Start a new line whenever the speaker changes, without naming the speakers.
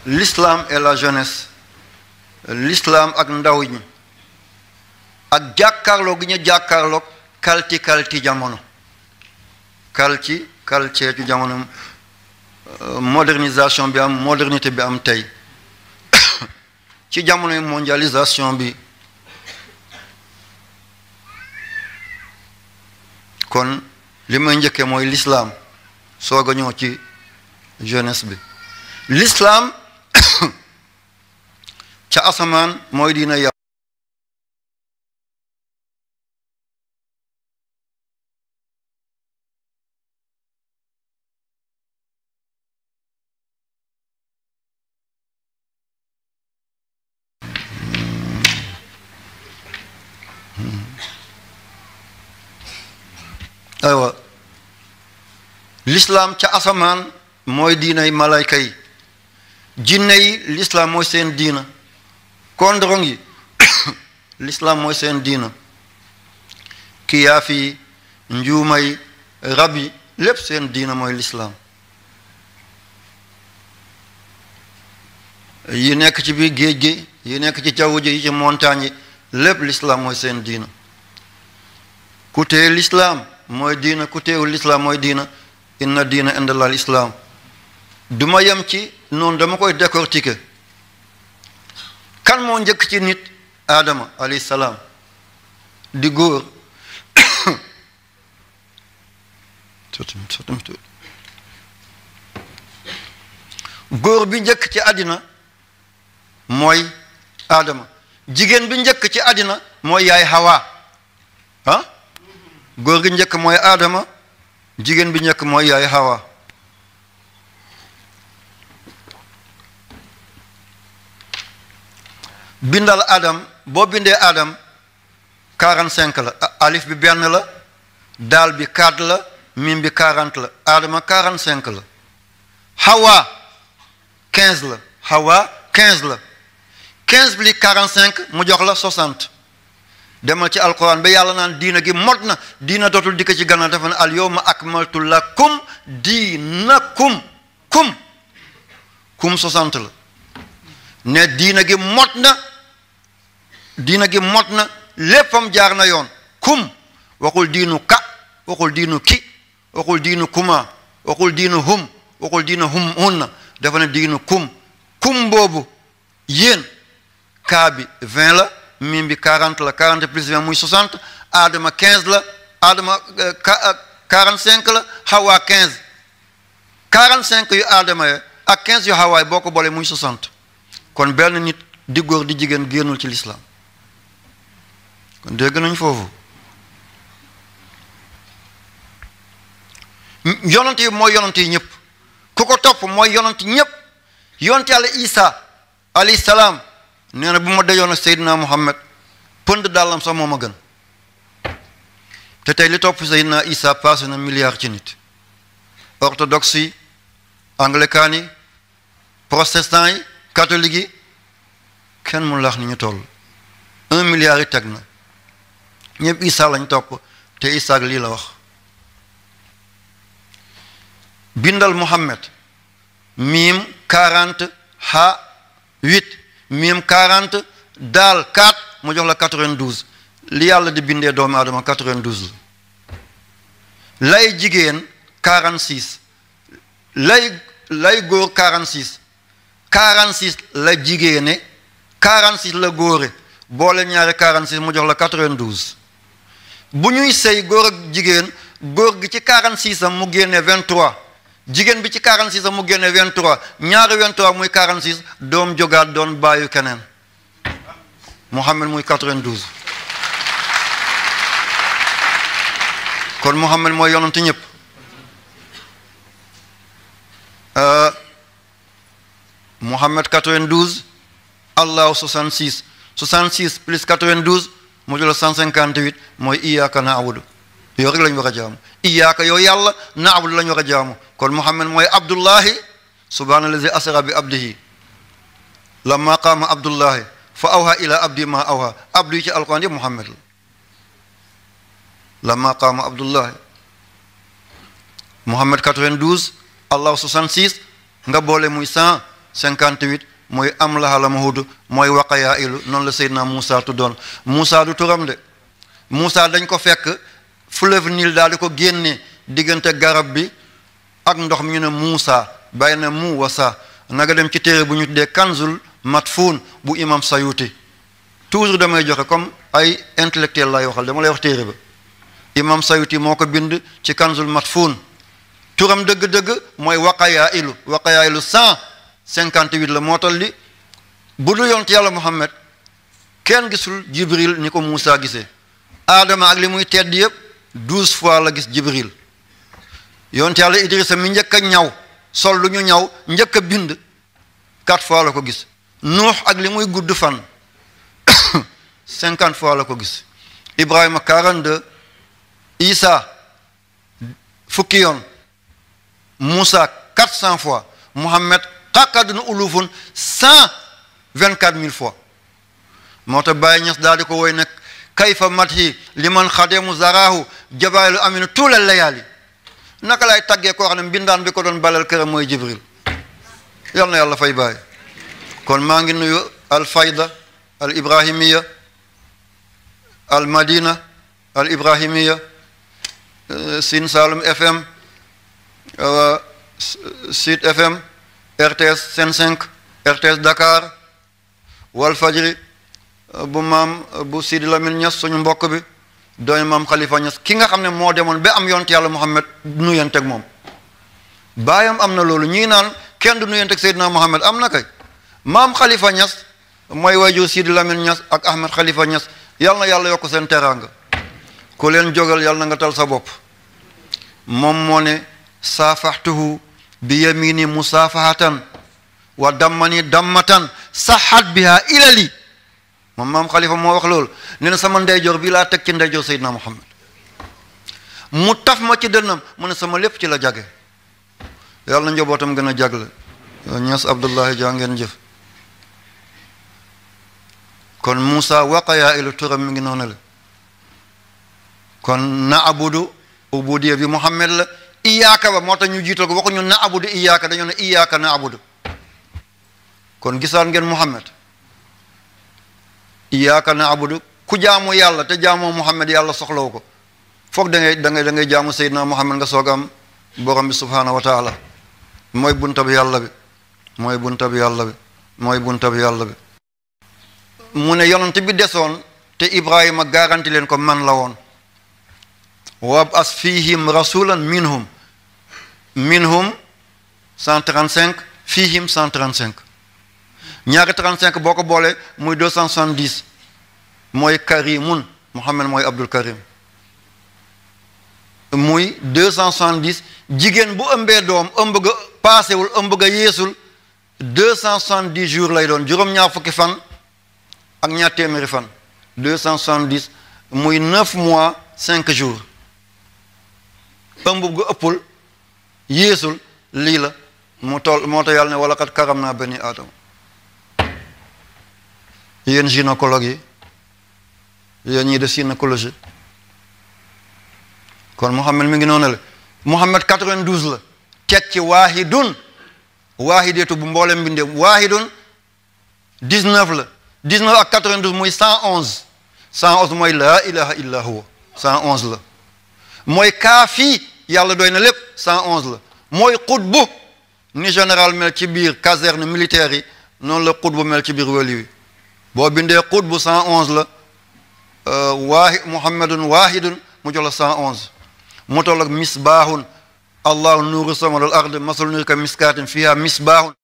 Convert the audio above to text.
l'islam et la jeunesse l'islam ak ndaw ñi ak jàkkaarloo gi ñu jàkkaarloog kalti jamono kalti ci jamono modernisation bi am modernité bi am tey ci jamono mondialisation bi kon li may njëkkee mooy l'islam soog a ñëw ci jeunesse bi l'islam ca asamaan mooy diina yàlla aywa l'islam ca asamaan mooy diinay malayka yi jinne yi l'islam mooy seen diina kondrong yi l'islam mooy seen diina kiyaaf yi njuuma yi rab yi lépp seen diina mooy l'islam yi nekk ci biir géej gi yi nekk ci jaww ji yi ci montagne yi lépp l'islam mooy seen diina ku tee l'islam mooy diina ku teewul l'islam mooy diina inna diina indallah l'islam duma yem ci noonu dama koy décortiquer kan moo njëkk ci nit Adama alayhi salaam di góor góor bi njëkk ci àddina mooy Adama jigéen bi njëkk ci àddina mooy yaay Hawa ah góor gi njëkk mooy Adama jigéen bi njëkk mooy yaay Hawa bindal Adam boo bindee Adam 45 la alif bi benn la daal bi 4 la mim bi 40 la Adama 45 la Hawa 15 la Hawa 15 la 15 bi 45 mu jox la 60 demal ci alquran ba yàlla naan diina gi mot na diina dootul dikk ci gannaaw dafa ne al yawma akmaltu lakum diinakum kum 60 la ne diina gi mot na léppam jaar na yoon kum waxul diinu ka waxul diinu ki waxul diinu kuma waxul diinu hum waxul diinu hum hunna dafa ne diinu kum boobu yéen kaa bi 20 la mim bi 40 la 40 plus 20 muy 60 Adama 15 la Adama 45 la Hawa 15 45 yu Adama ya ak 15 yu Hawa boo ko boole muy 60 kon benn nit di góor di jigéen génnul ci l'islam kon dégg nañ foofu yonent yi mooy yonent yi ñëpp ku ko topp mooy yonent ñëpp yonent yàlla Isa alayhi salaam nee na bu ma dajoon ak Seydina Muhammad pënd dàllam sax moo ma gën te tey li topp Seydina Isa passé na milliard ci nit orthodoxe yi anglican yi protestant yi catholique yi kenn mu laax ni ñu toll 1 milliard yi teg na ñëpp Isa lañ topp te Isa ak lii la wax bindal Muhammad mim 40 ha 8 mim 40 daal 4 mu jox la 92 li yàlla di bindee doomu aadama 92 la lay jigéen 46 lay góor 46 la jigéene 46 la góore boole ñaari 46 mu jox la 92 bu ñuy sëy góor ak jigéen góor gi ci 46 am mu génne 23 jigéen bi ci 46 am mu génne 23 ñaari 23 muy 46 doom jógaat doon bàyyu keneen Muhammad muy 92 kon Muhammad mooy yonent ñëpp Muhammad 92 Allah 66 66 plus 92 mu jël 158 mooy iyyaka na'budu yow rek lañu war a jaamu iyyaka yow yàlla na'budu lañu war a jaamu kon Muhammad mooy Abdullahi subhaanallazi asra bi abdihi lamma qaama Abdullahi fa awha ila abdi ma awha abdu yi ci alquran yëpp Muhammad la lamma qaama Abdullahi Muhammad 92 Allah 66 nga boole muy 100 58 mooy am lahala mahud mooy waqayaa ilu noonu la Seydina Moussa tuddoon Moussa du turam de Moussa dañ ko fekk fleuve Nil daal di ko génne diggante garab bi ak ndox mi ñu ne Moussa bàyyi na mu wasa naga dem ci téere bu ñu tuddee Kanzul Matfun bu imam Sayuti toujours damay joxe comme ay intellectuel lay waxal dama lay wax téere ba imam Sayuti moo ko bind ci Kanzul Matfun turam dëgg-dëgg mooy waqayaa ilu 158 la moo tal li bu dul yonent yàlla Muhammad kenn gisul Jibril ni ko Moussa gisee Adama ak li muy tedd yëpp 12 fois la gis Jibril yonent yàlla Idrissa mi njëkk a ñaw sol lu ñu ñaw njëkk a bind 4 fois la ko gis Nuux ak li muy gudd fan 50 fois la ko gis Ibrahima 42 Isa fukki yoon Moussa 400 fois Muhammad xaqaduna ulufun 124 000 fois moo tax Baye Niass daal di ko woy nag kayfa madhi liman xademu zarahu jabailu aminu tuula layaali naka lay taggee koo xam ne mbindaan bi ko doon balal këram mooy Jibril yal na yàlla fay Baye kon maa ngi nuyu al fayda al ibrahimiya al madina al ibrahimiya Sine Saloum FM Sud FM RTS Sen 5 RTS Dakar Walfajri bu maam bu Sidi Lamine Niass suñu mbokk bi dooy maam Khalifa Niass ki nga xam ne moo demoon ba am yonent yàlla Muhammad nuyanteeg moom baayam am na loolu ñii naan kenn du nuyanteeg Seydina Muhammad am na kay maam Khalifa Niass mooy wayju Sidi Lamine Niass ak Ahmed Khalifa Niass yal na yàlla yokk seen teraanga ku leen jógal yal na nga tal sa bopp moom moo ne saafaxtuhu bi yamini musaafahatan wa dammani dammatan saxat biha ilali moom maam Khalifa moo wax loolu nee na sama ndeyjoor bi laa teg ci ndeyjoor Seydina Muhammad mu taf ma ci dënnam mu ne sama lépp ci la jage yàlla na njabootam gën a jagle Niass Abdullahi jaa ngeen jëf kon Moussa waqayaa ilu turam mi ngi noonu la kon na abudu ubudiya bi Muhammad la iyaaka ba moo tax ñu jiital ko waxuñu na abudu iyaaka dañoo ne iyaaka na abudu kon gisaan ngeen Muhammad iyaaka na abudu ku jaamu yàlla te jaamoo Muhammad yàlla soxlaw ko foog da ngay jaamu Seydina Muhammad nga soog am borom bi subhaanahu wa taala mooy bunta bi yàlla bi mooy bunta bi yàlla bi mooy bunta bi yàlla bi mu ne yonent bi desoon te Ibrahima garanti leen ko man la woon wab'as fihim rasulan minhum 135 fihim 135 ñaari 35 boo ko boolee muy 270 mooy karimun Muhammad mooy Abdul Karim muy 270 jigéen bu ëmbee doom ëmb ga paasewul ëmb ga yeesul 270 jours lay doon juróom-ñaar fukki fan ak ñaar téeméeri fan 270 muy 9 mois 5 jours ëmb ga ëppul yeesul lii la mu toll moo tax yàlla ne wala kat karam naa bani aadama yéen gynécologue yi yéen ñii def gynécologie kon Muhammad mi ngi noonu la Muhammad 92 la teg ci waahidun waahideetu bu mboolem mbindee waahidun 19 la 19 ak 92 muy 111 111 mooy laa ilaha illa huwa 111 la mooy kaafi yàlla doy na lépp 111 la mooy xutbu ni général mel ci biir caserne militaire yi noonu la xutbu mel ci biir wali wi boo bindee xutbu 111 la muhammadun waahidun mu jox la 111 mu toll ak misbaahun allahu nuuru sama wal ard masul nuur ka miskaatin fiha misbaahun